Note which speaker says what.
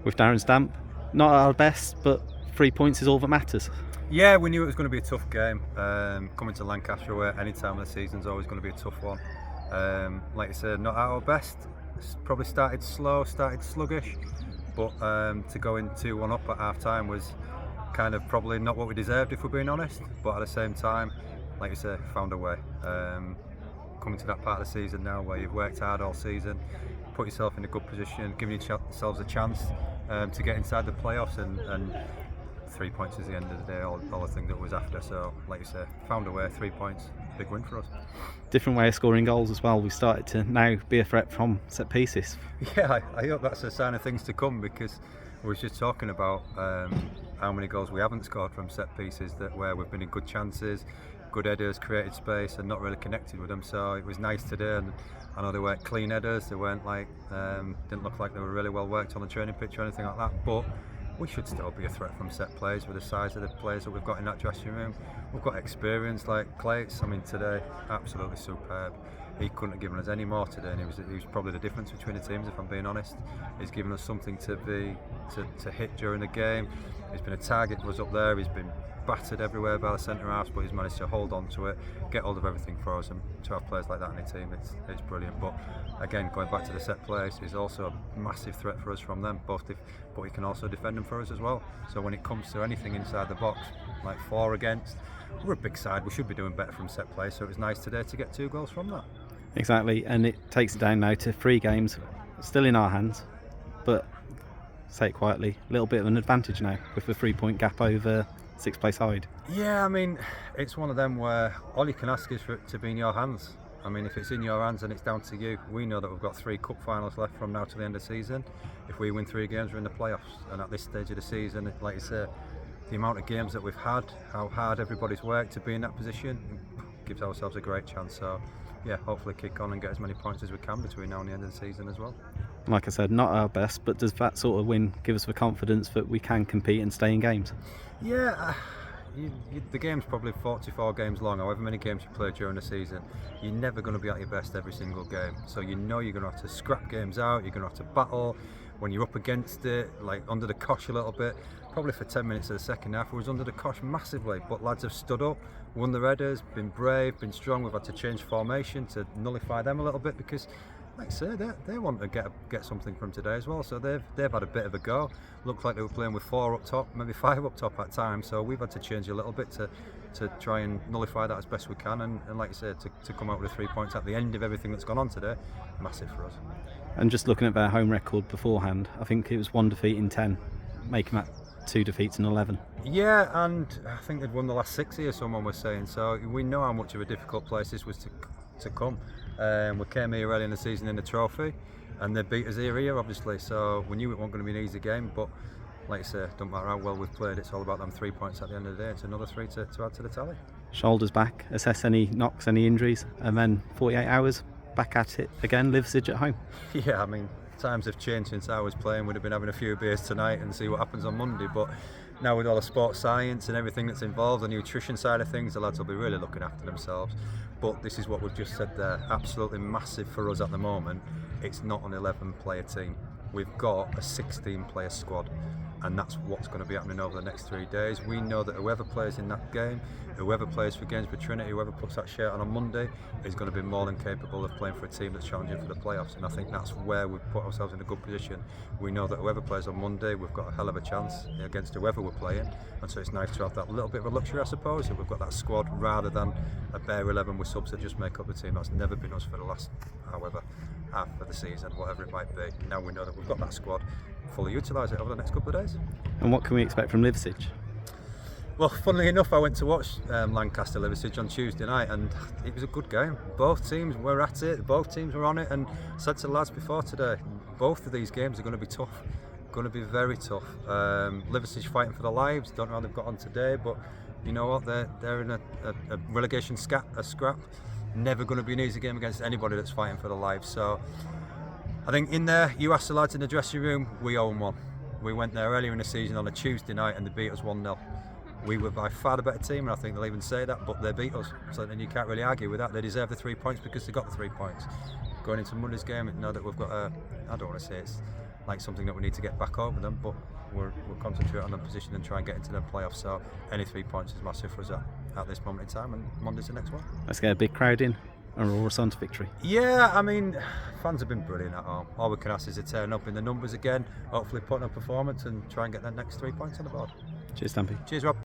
Speaker 1: with Darryn's stamp. Not at our best, but 3 points is all that matters.
Speaker 2: Yeah, we knew it was going to be a tough game. Coming to Lancaster away any time of the season is always going to be a tough one. Like you said, not at our best. Probably started slow, started sluggish, but to go in 2-1 up at half time was kind of probably not what we deserved, if we're being honest. But at the same time, like you say, found a way. Coming to that part of the season now where you've worked hard all season, put yourself in a good position, giving yourselves a chance to get inside the playoffs, and 3 points is the end of the day, all the thing that was after. So like you say, found a way, 3 points, big win for us.
Speaker 1: Different way of scoring goals as well. We started to now be a threat from set pieces.
Speaker 2: Yeah, I hope that's a sign of things to come, because we were just talking about how many goals we haven't scored from set pieces, that where we've been in good chances, good headers, created space, and not really connected with them. So it was nice today, and I know they weren't clean headers, they weren't like didn't look like they were really well worked on the training pitch or anything like that, but we should still be a threat from set plays with the size of the players that we've got in that dressing room. We've got experience like Clates. I mean, today absolutely superb. He couldn't have given us any more today, and he was probably the difference between the teams, if I'm being honest. He's given us something to hit during the game. He's been a target for us up there. He's been battered everywhere by the centre halves, but he's managed to hold on to it, get hold of everything for us, and to have players like that in the team, it's brilliant. But again, going back to the set plays, he's also a massive threat for us from them, but he can also defend them for us as well. So when it comes to anything inside the box, like for against, we're a big side, we should be doing better from set play, so it was nice today to get 2 goals from that.
Speaker 1: Exactly, and it takes it down now to 3 games, still in our hands, but say it quietly, a little bit of an advantage now with the 3-point gap over 6th place Hyde.
Speaker 2: Yeah, I mean, it's one of them where all you can ask is for it to be in your hands. I mean, if it's in your hands and it's down to you, we know that we've got 3 cup finals left from now to the end of the season. If we win 3 games, we're in the playoffs. And at this stage of the season, like you say, the amount of games that we've had, how hard everybody's worked to be in that position, gives ourselves a great chance. So yeah, hopefully kick on and get as many points as we can between now and the end of the season as well.
Speaker 1: Like I said, not our best, but does that sort of win give us the confidence that we can compete and stay in games?
Speaker 2: Yeah, the game's probably 44 games long, however many games you play during the season. You're never going to be at your best every single game, so you know you're going to have to scrap games out, you're going to have to battle. When you're up against it, like under the cosh a little bit, probably for 10 minutes of the second half, we was under the cosh massively, but lads have stood up, won their headers, been brave, been strong. We've had to change formation to nullify them a little bit, because like I say, they want to get something from today as well, so they've had a bit of a go. Looked like they were playing with 4 up top, maybe 5 up top at times, so we've had to change a little bit to try and nullify that as best we can, and like I said, to come out with 3 points at the end of everything that's gone on today, massive for us.
Speaker 1: And just looking at their home record beforehand, I think it was 1 defeat in 10, making that 2 defeats in 11.
Speaker 2: Yeah, and I think they'd won the last 6 here, someone was saying, so we know how much of a difficult place this was to come. We came here early in the season in the trophy, and they beat us here obviously, so we knew it wasn't going to be an easy game, but like I say, don't matter how well we've played, it's all about them 3 points at the end of the day. It's another 3 to add to the tally.
Speaker 1: Shoulders back, assess any knocks, any injuries, and then 48 hours, back at it again, Liversidge at home.
Speaker 2: Yeah, I mean, times have changed since I was playing. We'd have been having a few beers tonight and see what happens on Monday, but now with all the sports science and everything that's involved, the nutrition side of things, the lads will be really looking after themselves. But this is what we've just said there, absolutely massive for us at the moment. It's not an 11-player team. We've got a 16-player squad, and that's what's going to be happening over the next 3 days. We know that whoever plays in that game, whoever plays for games with Trinity, whoever puts that shirt on Monday, is going to be more than capable of playing for a team that's challenging for the playoffs, and I think that's where we've put ourselves in a good position. We know that whoever plays on Monday, we've got a hell of a chance against whoever we're playing, and so it's nice to have that little bit of a luxury, I suppose, that we've got that squad rather than a bare 11 with subs that just make up the team. That's never been us for the last, however, half of the season, whatever it might be. Now we know that we've got that squad, fully utilise it over the next couple of days.
Speaker 1: And what can we expect from Liversidge?
Speaker 2: Well, funnily enough, I went to watch Lancaster Liversidge on Tuesday night, and it was a good game. Both teams were at it, both teams were on it, and I said to the lads before today, both of these games are going to be tough, going to be very tough. Liversidge fighting for their lives, don't know how they've got on today, but you know what, they're in a relegation scrap. Never going to be an easy game against anybody that's fighting for their lives. So I think in there, you asked the lads in the dressing room, we own one. We went there earlier in the season on a Tuesday night and they beat us 1-0. We were by far the better team, and I think they'll even say that, but they beat us. So then you can't really argue with that. They deserve the 3 points because they got the 3 points. Going into Monday's game, now that we've got I don't want to say it's like something that we need to get back over them, but we'll concentrate on the position and try and get into the playoffs. So any 3 points is massive for us at this moment in time, and Monday's the next one.
Speaker 1: Let's get a big crowd in and roar us on to victory.
Speaker 2: Yeah, I mean, fans have been brilliant at home. All we can ask is to turn up in the numbers again, hopefully put on a performance and try and get the next 3 points on the board.
Speaker 1: Cheers, Stampy.
Speaker 2: Cheers, Rob.